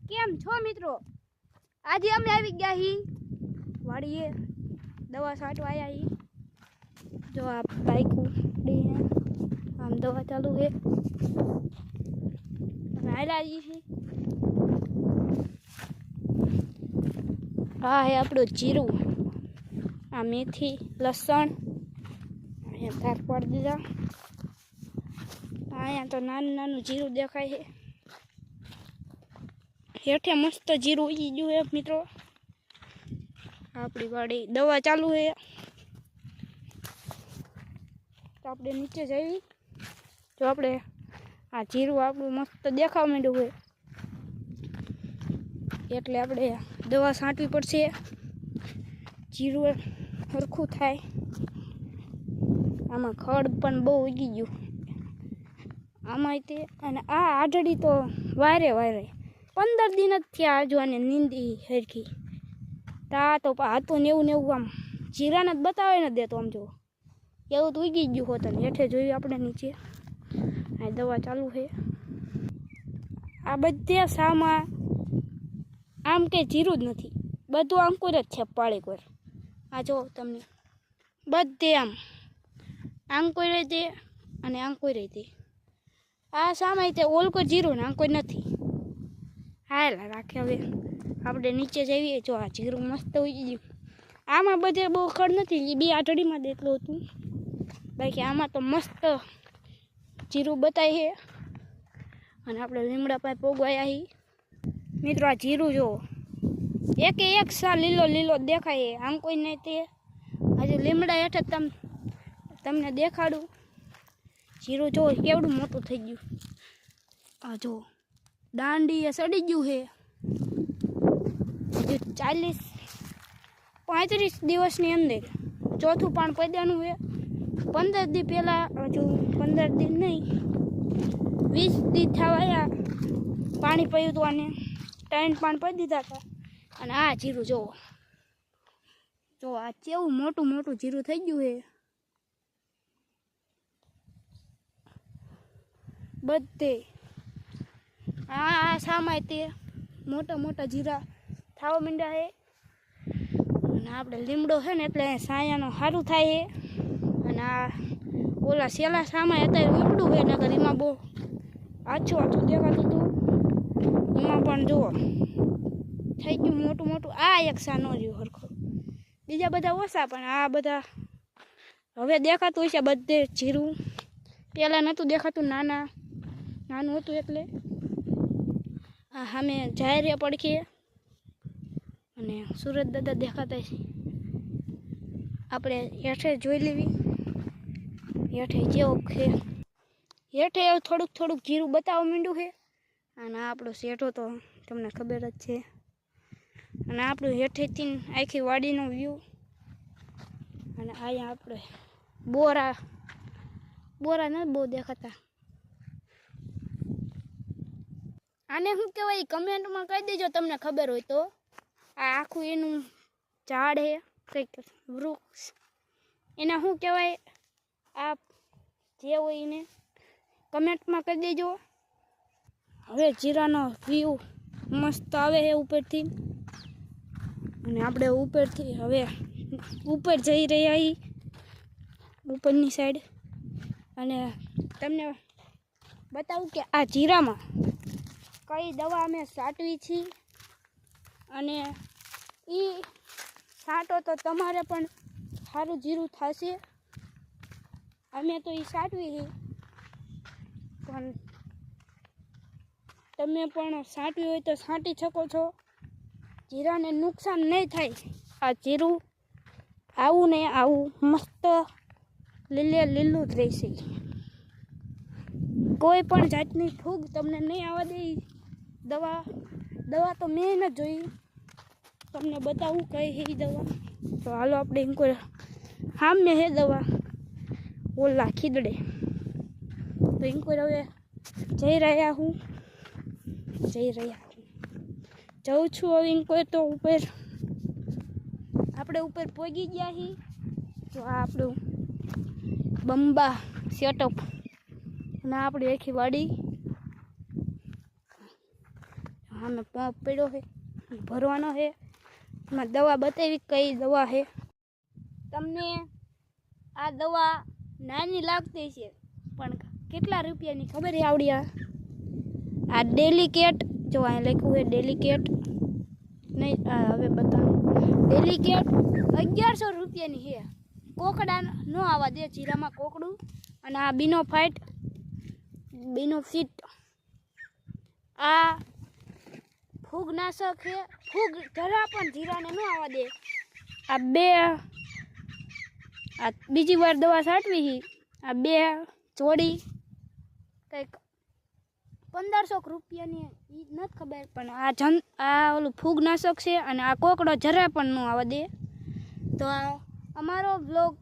કેમ છો મિત્રો? આજે અમે આવી ગયા હી વાડીએ દવા છાંટવા આવ્યા હી। જો આ બાઈક ઉડીને આમ દવા ચાલુ છે અને હાલ્યા છીએ। આ હે આપણું જીરું, આ મેથી, લસણ અહીંયા તાર પાડી દીધા। અહીંયા તો નાનું નાનું જીરું દેખાય છે। હેઠે મસ્ત જીરું ઉગી ગયું છે મિત્રો। આપણી વાડી દવા ચાલુ છે તો આપણે નીચે જઈએ। જો આપણે આ જીરું આપણું મસ્ત દેખાવા માંડ્યું હોય એટલે આપણે દવા છાંટવી પડશે, જીરું સરખું થાય। આમાં ખડ પણ બહુ ઉગી ગયું આમાં તે, અને આ આઢળી તો વારે 15 દિન જ થયા હજુ આને નીંદી સરખી। તા તો હતું ને એવું આમ જીરાને જ બતાવે ને દેતો, આમ જો એવું તો ઉગી ગયું હોત। ને હેઠે જોયું આપણે નીચે આ દવા ચાલુ છે। આ બધે સામાં આમ કે જીરું જ નથી, બધું અંકુર જ છે પાળી કોર। આ જો તમને બધે આમ અંકુર તે અને અંકુર તે, આ સામે તે ઓલકો જીરું ને અંકુર નથી। હાલા રાખે હવે આપણે નીચે જઈએ। જો આ જીરું મસ્ત ઉગી ગયું, આમાં બધે બહુ ખડ નથી, બે આઢળીમાં દેખલું હતું, બાકી આમાં તો મસ્ત જીરું બતાય છે। અને આપણે લીમડા પાસે પોગવાયા છીએ મિત્રો। આ જીરું જો એક સા લીલો દેખાય, આમ કોઈ નહીં તે હજુ લીમડા હેઠે તમને દેખાડું। જીરું જો કેવડું મોટું થઈ ગયું। આ જો દાંડી એ સડી ગયું છે, હજુ 40-35 દિવસની અંદર ચોથું પાણ પડ્યાનું છે। 15 દી પહેલાં, હજુ 15 દિન નહીં 20 દી થવા આવ્યા પાણી પડ્યું હતું આને, 3 પાણ પડી દીધા હતા। અને આ જીરું જો આ કેવું મોટું જીરું થઈ ગયું છે બધે। આ સામાય તે મોટા જીરા થવા માંડ્યા છે। અને આપણે લીમડો છે ને એટલે સાયાનો સારું થાય છે। અને આ ઓલા સેલા સામાય અત્યારે ઉમડું છે, નકર એમાં બહુ આછું દેખાતું હતું, એમાં પણ જુઓ થઈ ગયું મોટું। આ એક સાનો રહ્યું સરખો, બીજા બધા ઓછા, પણ આ બધા હવે દેખાતું હોય છે બધે જીરું। પહેલાં નહોતું દેખાતું, નાનું હતું એટલે। આ સામે જાહેર પડખીએ અને સુરત દાદા દેખાતા છે। આપણે હેઠે જોઈ લેવી, હેઠે જેવું છે, હેઠે થોડુંક જીરું બતાવવા માંડ્યું છે। અને આપણો શેઠો તો તમને ખબર જ છે। અને આપણું હેઠેથી આખી વાડીનો વ્યૂ। અને અહીંયા આપણે બોરા નથી બહુ દેખાતા, આને શું કહેવાય કમેન્ટમાં કહી દેજો તમને ખબર હોય તો। આ આખું એનું ઝાડ છે, કંઈક વૃક્ષ, એને શું કહેવાય આ જે હોય એને કમેન્ટમાં કહી દેજો। હવે જીરાનો વ્યૂ મસ્ત આવે છે ઉપરથી, અને આપણે ઉપરથી હવે ઉપર જઈ રહ્યા છીએ, ઉપરની સાઈડ। અને તમને બતાવું કે આ જીરામાં કઈ દવા અમે છાંટવી છે, અને એ છાંટો તો તમારે પણ સારું જીરું થશે। અમે તો એ છાંટવી છે, પણ તમે પણ છાંટવી હોય તો છાંટી શકો છો, જીરાને નુકસાન નહીં થાય। આ જીરું આવું ને આવું મસ્ત લીલું જ રહેશે, કોઈ પણ જાતની ફૂગ તમને નહીં આવવા દે। દવા તો મેં ન જોઈ, તમને બતાવું કઈ હે દવા। તો હાલો આપણે એમ કોઈ સામે હે દવા ઓલા ખીદડે, તો એમ કોઈ હવે જાઉં છું હવે એમ કોઈ તો ઉપર આપણે ઉપર પહોંચી ગયા છીએ। તો આ આપણું બંબા સેટઅપ અને આપણી આખી વાડી। આમે પંપ પડ્યો છે ભરવાનો છે એમાં દવા બતાવી કઈ દવા છે તમને આ દવા નાની લાગતી છે પણ કેટલા રૂપિયાની ખબર છે આવડી આ ડેલિકેટ જો અહીંયા લખ્યું છે ડેલિકેટ નહીં હવે બતાવું ડેલિકેટ 1100 રૂપિયાની છે કોકડા ન આવવા દે જીરામાં કોકડું અને આ બીનોફિટ આ ફૂગનાશક છે ફૂગ જરા પણ જીરાને ન આવવા દે આ બીજી વાર દવા છાંટવી છે આ 2 જોડી કંઈક 1500 રૂપિયાની એ નથી ખબર પણ આ ઓલું ફૂગનાશક છે અને આ કોકડો જરા પણ ન આવવા દે તો આ અમારો બ્લોગ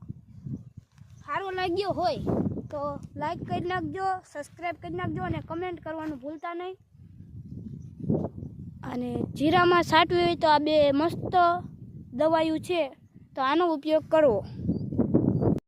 સારો લાગ્યો હોય તો લાઈક કરી નાખજો સબસ્ક્રાઈબ કરી નાખજો અને કમેન્ટ કરવાનું ભૂલતા નહીં અને જીરામાં છાંટવી હોય તો આ 2 મસ્ત દવાયું છે તો આનો ઉપયોગ કરવો